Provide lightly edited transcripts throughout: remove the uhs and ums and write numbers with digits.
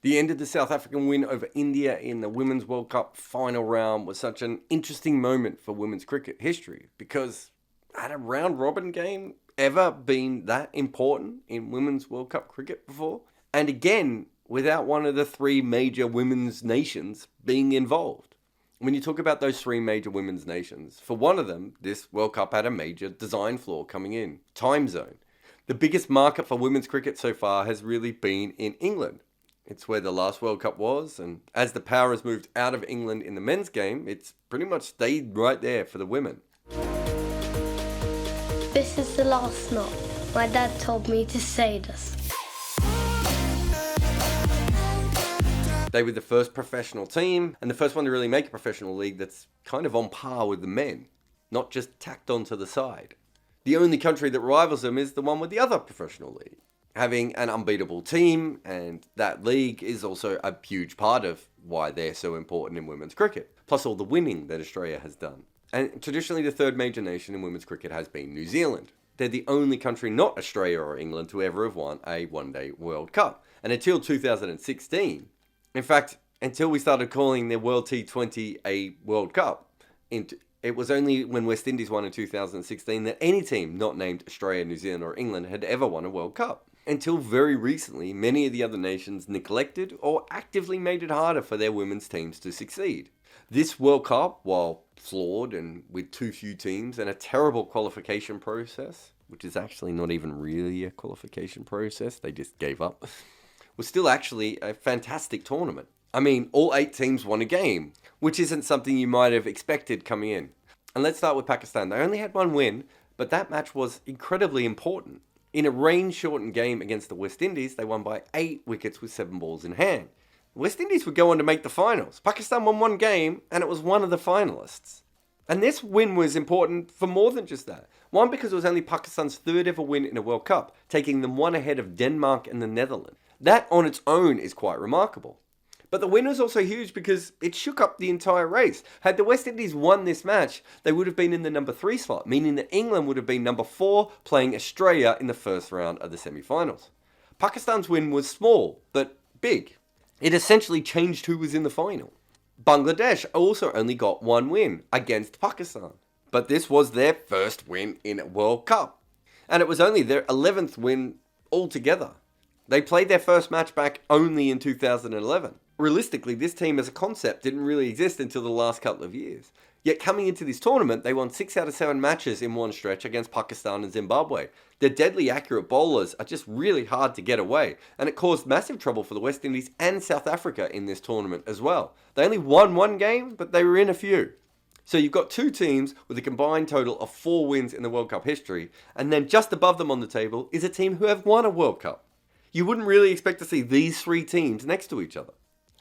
The end of the South African win over India in the Women's World Cup final round was such an interesting moment for women's cricket history because had a round robin game ever been that important in Women's World Cup cricket before? And again, without one of the three major women's nations being involved. When you talk about those three major women's nations, for one of them, this World Cup had a major design flaw coming in, time zone. The biggest market for women's cricket so far has really been in England. It's where the last World Cup was, and as the power has moved out of England in the men's game, it's pretty much stayed right there for the women. This is the last knot. My dad told me to say this. They were the first professional team, and the first one to really make a professional league that's kind of on par with the men, not just tacked onto the side. The only country that rivals them is the one with the other professional league, having an unbeatable team, and that league is also a huge part of why they're so important in women's cricket, plus all the winning that Australia has done. And traditionally the third major nation in women's cricket has been New Zealand. They're the only country, not Australia or England, to ever have won a one-day World Cup. And until 2016, in fact, until we started calling the World T20 a World Cup, it was only when West Indies won in 2016 that any team not named Australia, New Zealand or England had ever won a World Cup. Until very recently, many of the other nations neglected or actively made it harder for their women's teams to succeed. This World Cup, while flawed and with too few teams and a terrible qualification process, which is actually not even really a qualification process, they just gave up, was still actually a fantastic tournament. I mean, all 8 teams won a game, which isn't something you might have expected coming in. And let's start with Pakistan. They only had one win, but that match was incredibly important. In a rain-shortened game against the West Indies, they won by 8 wickets with 7 balls in hand. The West Indies would go on to make the finals. Pakistan won one game, and it was one of the finalists. And this win was important for more than just that. One, because it was only Pakistan's third ever win in a World Cup, taking them one ahead of Denmark and the Netherlands. That on its own is quite remarkable. But the win was also huge because it shook up the entire race. Had the West Indies won this match, they would have been in the number 3 slot, meaning that England would have been number 4, playing Australia in the first round of the semi-finals. Pakistan's win was small, but big. It essentially changed who was in the final. Bangladesh also only got one win against Pakistan. But this was their first win in a World Cup. And it was only their 11th win altogether. They played their first match back only in 2011. Realistically, this team as a concept didn't really exist until the last couple of years. Yet coming into this tournament, they won 6 out of 7 matches in one stretch against Pakistan and Zimbabwe. Their deadly accurate bowlers are just really hard to get away, and it caused massive trouble for the West Indies and South Africa in this tournament as well. They only won one game, but they were in a few. So you've got 2 teams with a combined total of 4 wins in the World Cup history, and then just above them on the table is a team who have won a World Cup. You wouldn't really expect to see these 3 teams next to each other.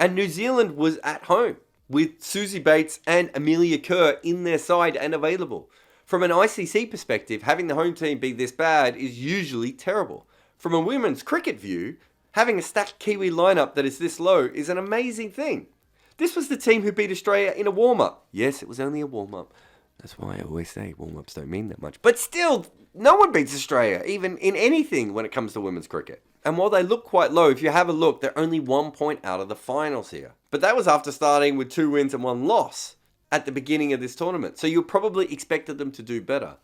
And New Zealand was at home, with Suzie Bates and Amelia Kerr in their side and available. From an ICC perspective, having the home team be this bad is usually terrible. From a women's cricket view, having a stacked Kiwi lineup that is this low is an amazing thing. This was the team who beat Australia in a warm-up. Yes, it was only a warm-up. That's why I always say warm-ups don't mean that much. But still, no one beats Australia, even in anything when it comes to women's cricket. And while they look quite low, if you have a look, they're only 1 point out of the finals here. But that was after starting with 2 wins and 1 loss at the beginning of this tournament. So you probably expected them to do better.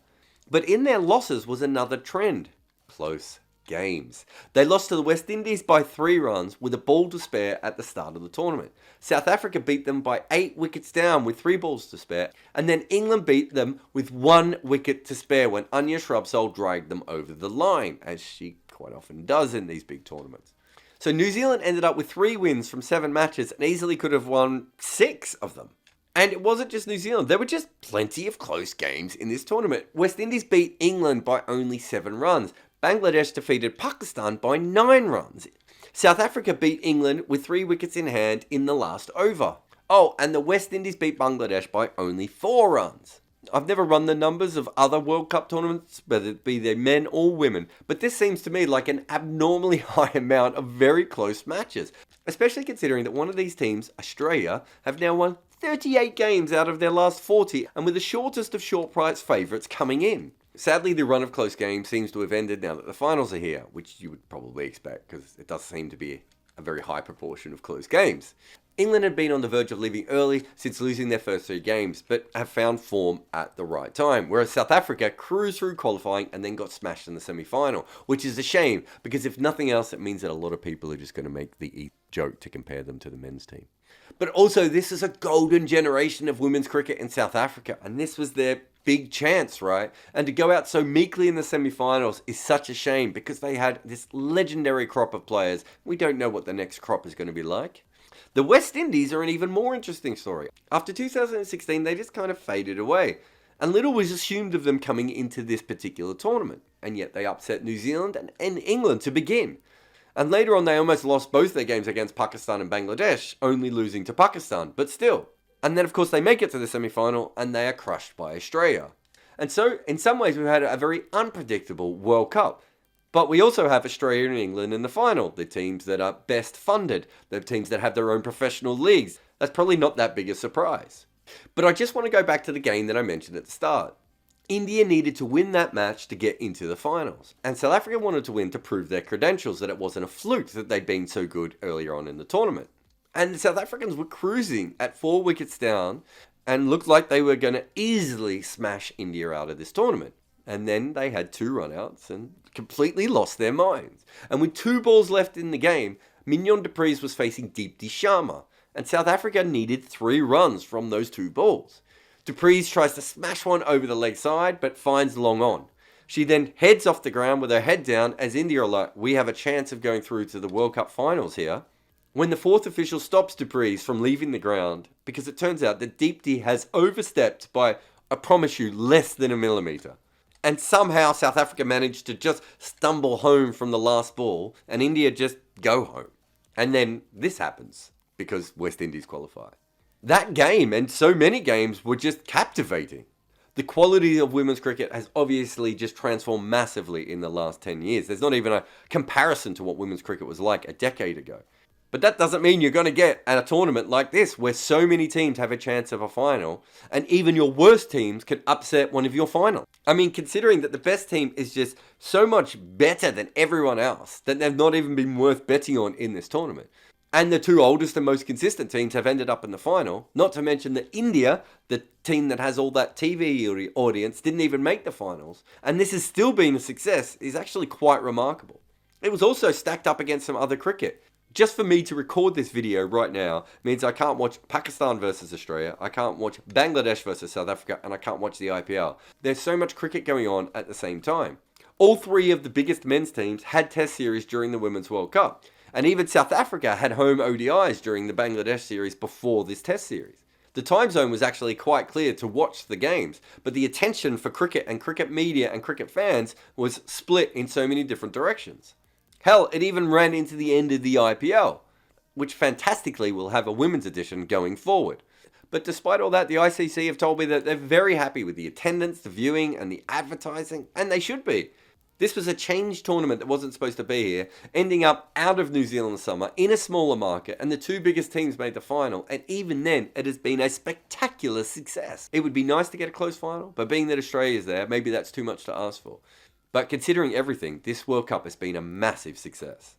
But in their losses was another trend. Close games. They lost to the West Indies by 3 runs with a ball to spare at the start of the tournament. South Africa beat them by 8 wickets down with 3 balls to spare. And then England beat them with 1 wicket to spare when Anya Shrubsole dragged them over the line, as she quite often does in these big tournaments. So New Zealand ended up with 3 wins from 7 matches and easily could have won 6 of them. And it wasn't just New Zealand. There were just plenty of close games in this tournament. West Indies beat England by only 7 runs. Bangladesh defeated Pakistan by 9 runs. South Africa beat England with 3 wickets in hand in the last over. Oh, and the West Indies beat Bangladesh by only 4 runs. I've never run the numbers of other World Cup tournaments, whether it be they men or women, but this seems to me like an abnormally high amount of very close matches, especially considering that one of these teams, Australia, have now won 38 games out of their last 40, and with the shortest of short price favourites coming in. Sadly, the run of close games seems to have ended now that the finals are here, which you would probably expect, because it does seem to be a very high proportion of close games. England had been on the verge of leaving early since losing their first 3 games, but have found form at the right time, whereas South Africa cruised through qualifying and then got smashed in the semi-final, which is a shame, because if nothing else, it means that a lot of people are just going to make the joke to compare them to the men's team. But also, this is a golden generation of women's cricket in South Africa, and this was their big chance, right? And to go out so meekly in the semi-finals is such a shame, because they had this legendary crop of players. We don't know what the next crop is going to be like. The West Indies are an even more interesting story. After 2016, they just kind of faded away, and little was assumed of them coming into this particular tournament, and yet they upset New Zealand and England to begin. And later on, they almost lost both their games against Pakistan and Bangladesh, only losing to Pakistan, but still. And then, of course, they make it to the semi-final, and they are crushed by Australia. And so, in some ways, we've had a very unpredictable World Cup. But we also have Australia and England in the final, the teams that are best funded, the teams that have their own professional leagues. That's probably not that big a surprise. But I just want to go back to the game that I mentioned at the start. India needed to win that match to get into the finals. And South Africa wanted to win to prove their credentials, that it wasn't a fluke that they'd been so good earlier on in the tournament. And the South Africans were cruising at 4 wickets down and looked like they were going to easily smash India out of this tournament. And then they had 2 run-outs and completely lost their minds. And with 2 balls left in the game, Mignon du Preez was facing Deepti Sharma, and South Africa needed 3 runs from those 2 balls. Du Preez tries to smash one over the leg side, but finds long on. She then heads off the ground with her head down, as India are like, we have a chance of going through to the World Cup finals here. When the 4th official stops Du Preez from leaving the ground, because it turns out that Deepti has overstepped by, I promise you, less than a millimetre. And somehow South Africa managed to just stumble home from the last ball, and India just go home. And then this happens, because West Indies qualify. That game, and so many games, were just captivating. The quality of women's cricket has obviously just transformed massively in the last 10 years. There's not even a comparison to what women's cricket was like a decade ago. But that doesn't mean you're going to get at a tournament like this, where so many teams have a chance of a final, and even your worst teams can upset one of your finals. I mean, considering that the best team is just so much better than everyone else, that they've not even been worth betting on in this tournament. And the 2 oldest and most consistent teams have ended up in the final, not to mention that India, the team that has all that TV audience, didn't even make the finals. And this has still been a success, is actually quite remarkable. It was also stacked up against some other cricket. Just for me to record this video right now means I can't watch Pakistan versus Australia, I can't watch Bangladesh versus South Africa, and I can't watch the IPL. There's so much cricket going on at the same time. All 3 of the biggest men's teams had test series during the Women's World Cup. And even South Africa had home ODIs during the Bangladesh series before this test series. The time zone was actually quite clear to watch the games, but the attention for cricket and cricket media and cricket fans was split in so many different directions. Hell, it even ran into the end of the IPL, which fantastically will have a women's edition going forward. But despite all that, the ICC have told me that they're very happy with the attendance, the viewing, and the advertising, and they should be. This was a changed tournament that wasn't supposed to be here, ending up out of New Zealand summer in a smaller market, and the 2 biggest teams made the final, and even then, it has been a spectacular success. It would be nice to get a close final, but being that Australia's there, maybe that's too much to ask for. But considering everything, this World Cup has been a massive success.